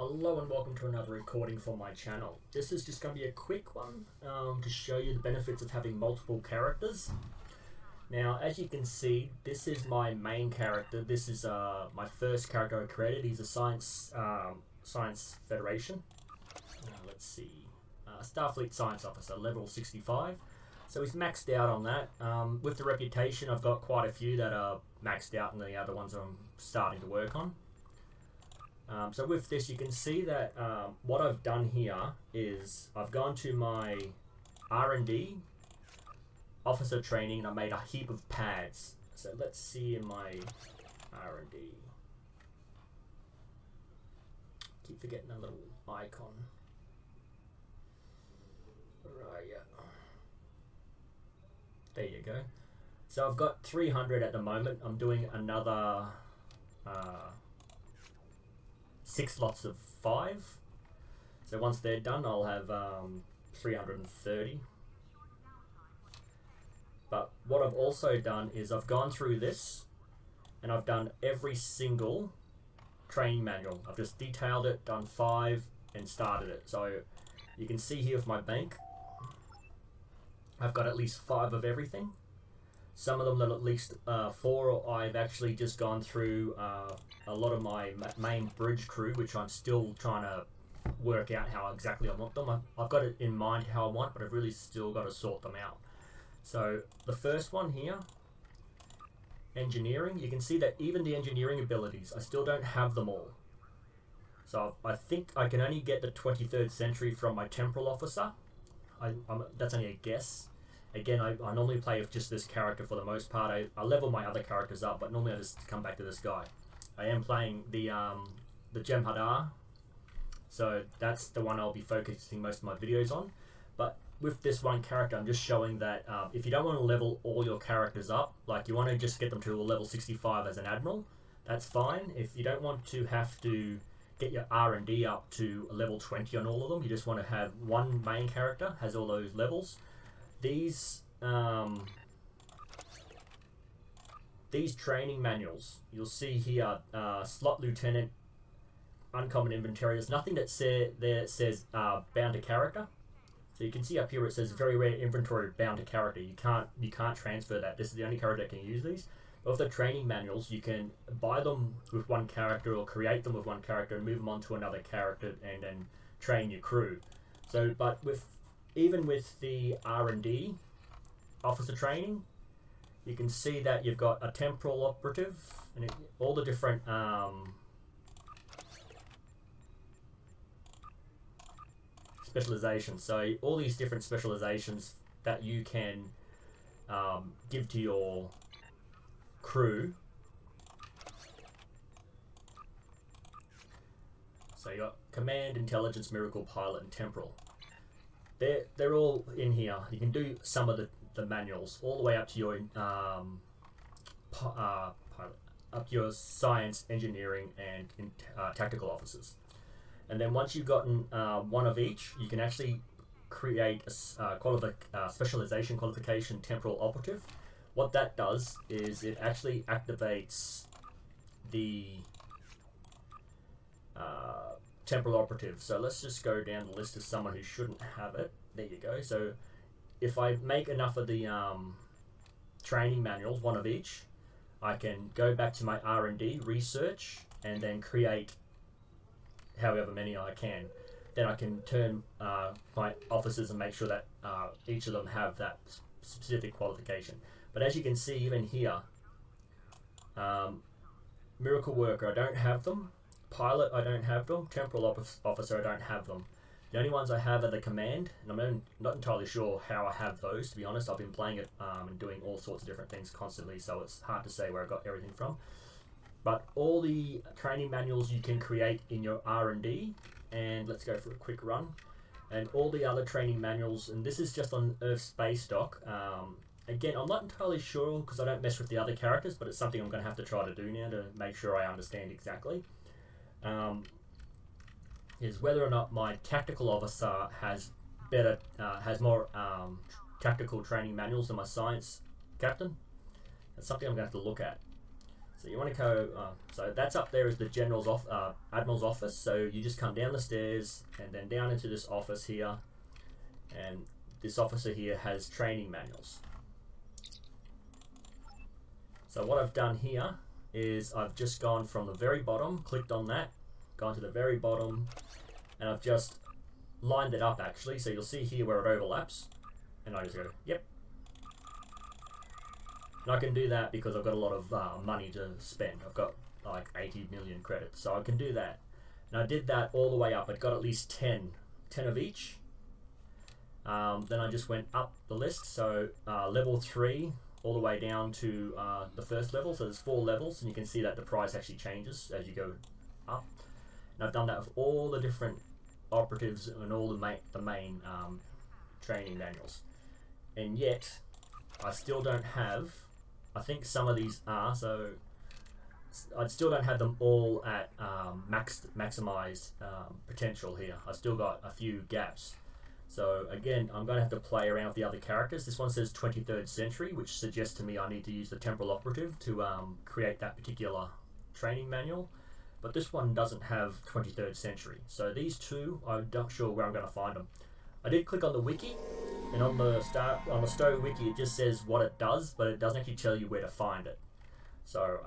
Hello and welcome to another recording for my channel. This is just going to be a quick one to show you the benefits of having multiple characters. Now, as you can see, this is my main character. This is my first character I created. He's a Science Federation. Let's see. Starfleet Science Officer, level 65. So he's maxed out on that. With the reputation, I've got quite a few that are maxed out and the other ones I'm starting to work on. So with this, you can see that what I've done here is I've gone to my R&D officer training and I made a heap of pads. So let's see in my R&D. Keep forgetting a little icon. Right, yeah. There you go. So I've got 300 at the moment. I'm doing another 6 lots of 5. So once they're done, I'll have 330. But what I've also done is I've gone through this and I've done every single training manual. I've just detailed it, done 5 and started it. So you can see here with my bank, I've got at least 5 of everything. Some of them are at least 4, or I've actually just gone through a lot of my main bridge crew, which I'm still trying to work out how exactly I want them. I've got it in mind how I want, but I've really still got to sort them out. So the first one here, engineering, you can see that even the engineering abilities, I still don't have them all. So I think I can only get the 23rd century from my temporal officer. That's only a guess. Again, I normally play with just this character for the most part. I level my other characters up, but normally I just come back to this guy. I am playing the Jem'Hadar, so that's the one I'll be focusing most of my videos on. But with this one character, I'm just showing that if you don't want to level all your characters up, like you want to just get them to a level 65 as an admiral, that's fine. If you don't want to have to get your R&D up to a level 20 on all of them, you just want to have one main character, has all those levels. These training manuals, you'll see here, slot lieutenant, uncommon inventory. There's nothing that says bound to character. So you can see up here it says very rare inventory bound to character. You can't transfer that. This is the only character that can use these. But with the training manuals, you can buy them with one character or create them with one character and move them on to another character and then train your crew. So, but even with the R&D officer training, you can see that you've got a temporal operative and all the different specializations. So all these different specializations that you can give to your crew. So you got command, intelligence, miracle, pilot, and temporal. They're all in here. You can do some of the manuals all the way up to your pilot, up to your science, engineering, and tactical officers. And then once you've gotten one of each, you can actually create a specialization qualification temporal operative. What that does is it actually activates the temporal operative. So let's just go down the list of someone who shouldn't have it. There you go. So if I make enough of the training manuals, one of each, I can go back to my R&D research and then create however many I can. Then I can turn my officers and make sure that each of them have that specific qualification. But as you can see, even here, miracle worker, I don't have them. Pilot, I don't have them. Temporal officer, I don't have them. The only ones I have are the command, and I'm not entirely sure how I have those, to be honest. I've been playing it and doing all sorts of different things constantly, so it's hard to say where I got everything from. But all the training manuals you can create in your R&D, and let's go for a quick run. And all the other training manuals, and this is just on Earth Space Dock. Again, I'm not entirely sure because I don't mess with the other characters, but it's something I'm going to have to try to do now to make sure I understand exactly. Is whether or not my tactical officer has more tactical training manuals than my science captain. That's something I'm going to have to look at. So you want to go, so that's up there is the Admiral's office. So you just come down the stairs and then down into this office here, and this officer here has training manuals. So what I've done here is I've just gone from the very bottom, clicked on that, gone to the very bottom, and I've just lined it up actually. So you'll see here where it overlaps, and I just go, yep. And I can do that because I've got a lot of money to spend. I've got like 80 million credits, so I can do that. And I did that all the way up. I got at least 10 of each. Then I just went up the list, so level 3 all the way down to the first level. So there's 4 levels, and you can see that the price actually changes as you go up. And I've done that with all the different operatives and all the main training manuals. And yet, I still don't have, I think some of these are, so I still don't have them all at maximized potential here. I've still got a few gaps. So again, I'm going to have to play around with the other characters. This one says 23rd century, which suggests to me I need to use the temporal operative to create that particular training manual. But this one doesn't have 23rd century. So these two, I'm not sure where I'm going to find them. I did click on the wiki, and on the STO wiki it just says what it does, but it doesn't actually tell you where to find it. So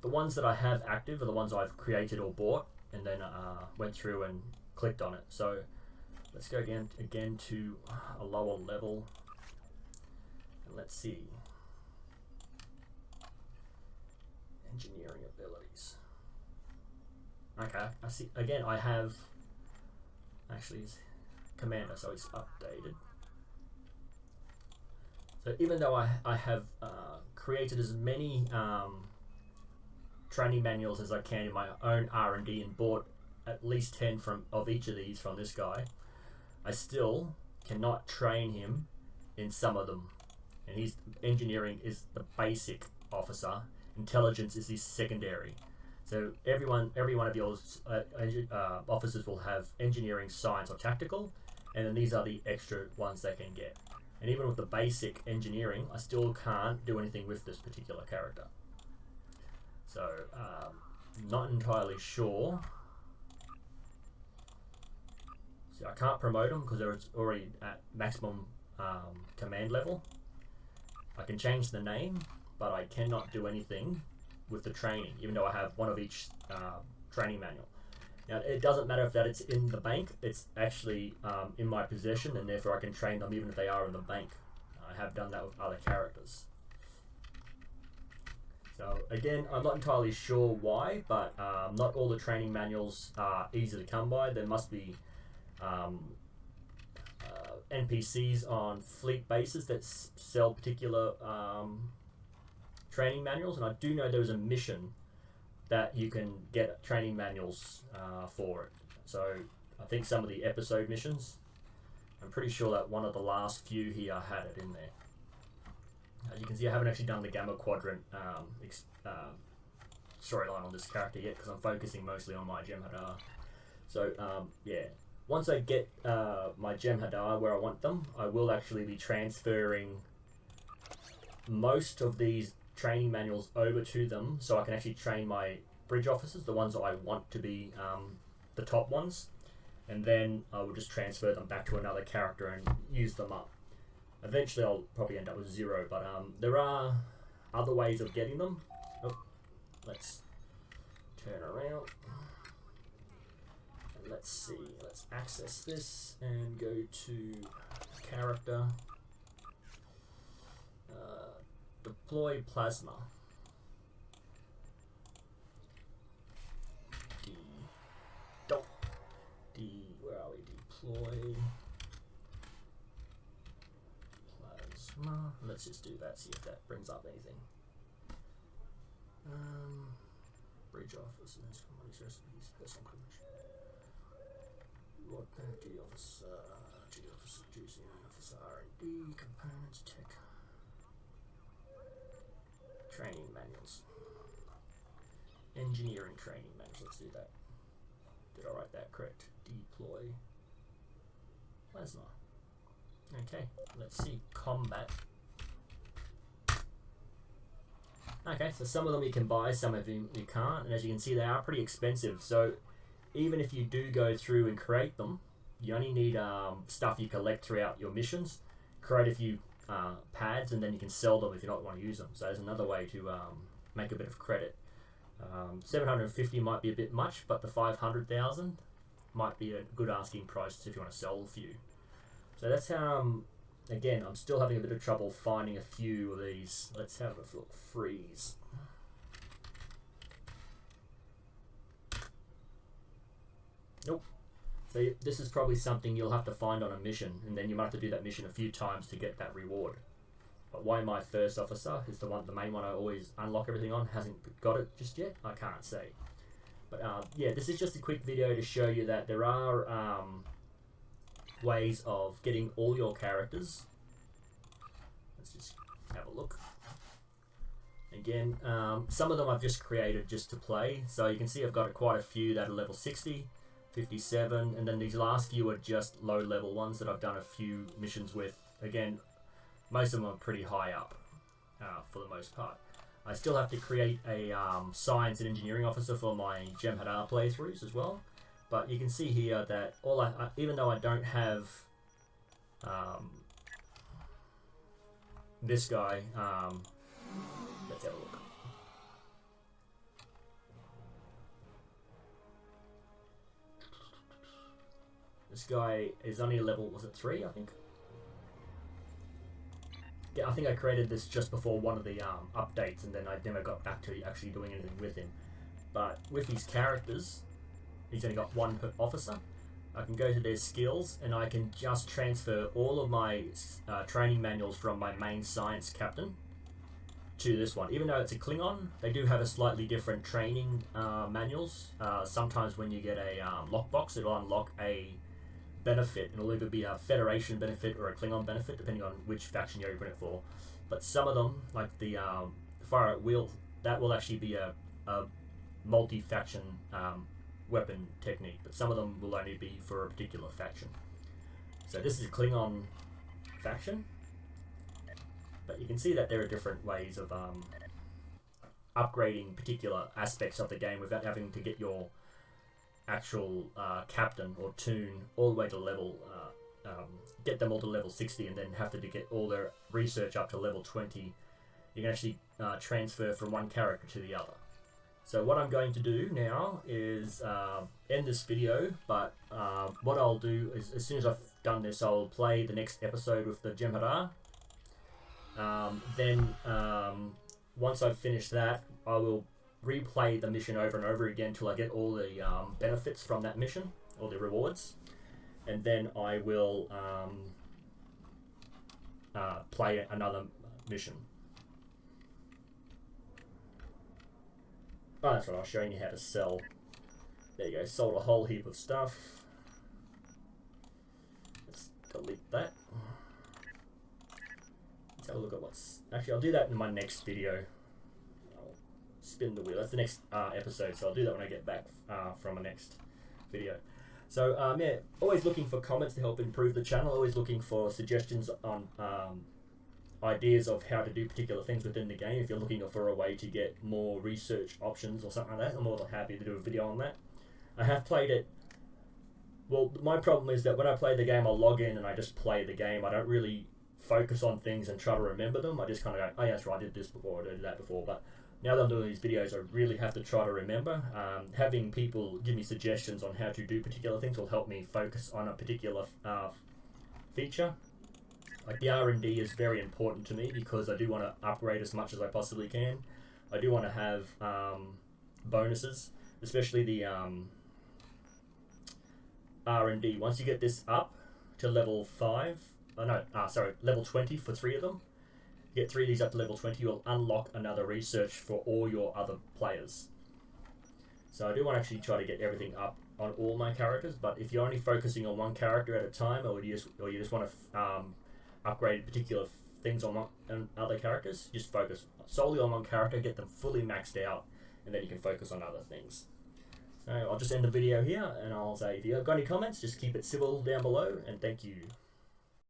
the ones that I have active are the ones I've created or bought, and then went through and clicked on it. So let's go again to a lower level, and let's see. Engineering abilities. Okay, I see. Again, I have actually commander, so it's updated. So even though I have created as many training manuals as I can in my own R&D and bought at least 10 of each of these from this guy, I still cannot train him in some of them. And his engineering is the basic officer, intelligence is his secondary. So every one of yours officers will have engineering, science, or tactical, and then these are the extra ones they can get. And even with the basic engineering, I still can't do anything with this particular character. So, not entirely sure. See, I can't promote them because they're already at maximum command level. I can change the name, but I cannot do anything with the training, even though I have one of each training manual. Now, it doesn't matter if that it's in the bank, it's actually in my possession, and therefore I can train them even if they are in the bank. I have done that with other characters. So again, I'm not entirely sure why, but not all the training manuals are easy to come by. There must be NPCs on fleet bases that sell particular training manuals, and I do know there was a mission that you can get training manuals for it. So I think some of the episode missions, I'm pretty sure that one of the last few here had it in there. As you can see, I haven't actually done the Gamma Quadrant storyline on this character yet because I'm focusing mostly on my Jem'Hadar. So yeah, once I get my Jem'Hadar where I want them, I will actually be transferring most of these training manuals over to them so I can actually train my bridge officers, the ones that I want to be the top ones, and then I will just transfer them back to another character and use them up. Eventually I'll probably end up with 0, but there are other ways of getting them. Oh, let's turn around and let's see, let's access this and go to character, deploy plasma. Where are we? Deploy plasma. Let's just do that, see if that brings up anything. Bridge office, commodities, recipes, personal commission. What duty officer, juicy officer, R&D, components, tech. Training manuals. Engineering training manuals, let's do that. Did I write that correct? Deploy plasma. Okay, let's see. Combat. Okay, so some of them you can buy, some of them you can't, and as you can see, they are pretty expensive. So even if you do go through and create them, you only need stuff you collect throughout your missions. Create a few pads, and then you can sell them if you don't want to use them. So there's another way to make a bit of credit. 750 might be a bit much, but the 500,000 might be a good asking price if you want to sell a few. So that's how, again, I'm still having a bit of trouble finding a few of these. Let's have a look. Freeze. Nope. So this is probably something you'll have to find on a mission, and then you might have to do that mission a few times to get that reward. But why my first officer is the main one I always unlock everything on, hasn't got it just yet, I can't say. But yeah, this is just a quick video to show you that there are ways of getting all your characters. Let's just have a look. Again, some of them I've just created just to play. So you can see I've got quite a few that are level 60, 57, and then these last few are just low level ones that I've done a few missions with. Again, most of them are pretty high up for the most part. I still have to create a science and engineering officer for my Jem'Hadar playthroughs as well. But you can see here that even though I don't have this guy, let's have a look. This guy is only level, was it 3, I think? Yeah, I think I created this just before one of the updates, and then I never got back to actually doing anything with him. But with his characters, he's only got one per officer. I can go to their skills, and I can just transfer all of my training manuals from my main science captain to this one. Even though it's a Klingon, they do have a slightly different training manuals. Sometimes when you get a lockbox, it'll unlock a benefit. It'll either be a Federation benefit or a Klingon benefit, depending on which faction you open it for. But some of them, like the fire at will, that will actually be a multi-faction weapon technique, but some of them will only be for a particular faction. So this is a Klingon faction, but you can see that there are different ways of upgrading particular aspects of the game without having to get your actual captain or toon all the way to level, get them all to level 60 and then have to get all their research up to level 20. You can actually transfer from one character to the other. So what I'm going to do now is end this video, but what I'll do is as soon as I've done this, I'll play the next episode with the Jem'Hadar. Then once I've finished that, I will replay the mission over and over again till I get all the benefits from that mission, all the rewards, and then I will play another mission. Oh, that's right, I was showing you how to sell. There you go, sold a whole heap of stuff. Let's delete that. Let's have a look at what's... Actually, I'll do that in my next video. I'll spin the wheel. That's the next episode, so I'll do that when I get back from a next video. So, yeah, always looking for comments to help improve the channel. Always looking for suggestions on ideas of how to do particular things within the game. If you're looking for a way to get more research options or something like that, I'm more than happy to do a video on that. I have played it. Well, my problem is that when I play the game, I'll log in and I just play the game. I don't really focus on things and try to remember them. I just kind of go, oh yeah, that's right, I did this before, I did that before. But now that I'm doing these videos, I really have to try to remember. Having people give me suggestions on how to do particular things will help me focus on a particular feature. Like the R&D is very important to me because I do want to upgrade as much as I possibly can. I do want to have bonuses, especially the R&D. Once you get this up to level 20 for 3 of them, you get 3 of these up to level 20, you'll unlock another research for all your other players. So I do want to actually try to get everything up on all my characters, but if you're only focusing on one character at a time, or you just want to upgrade particular things on other characters, just focus solely on one character, get them fully maxed out, and then you can focus on other things. So I'll just end the video here, and I'll say if you've got any comments, just keep it civil down below, and thank you.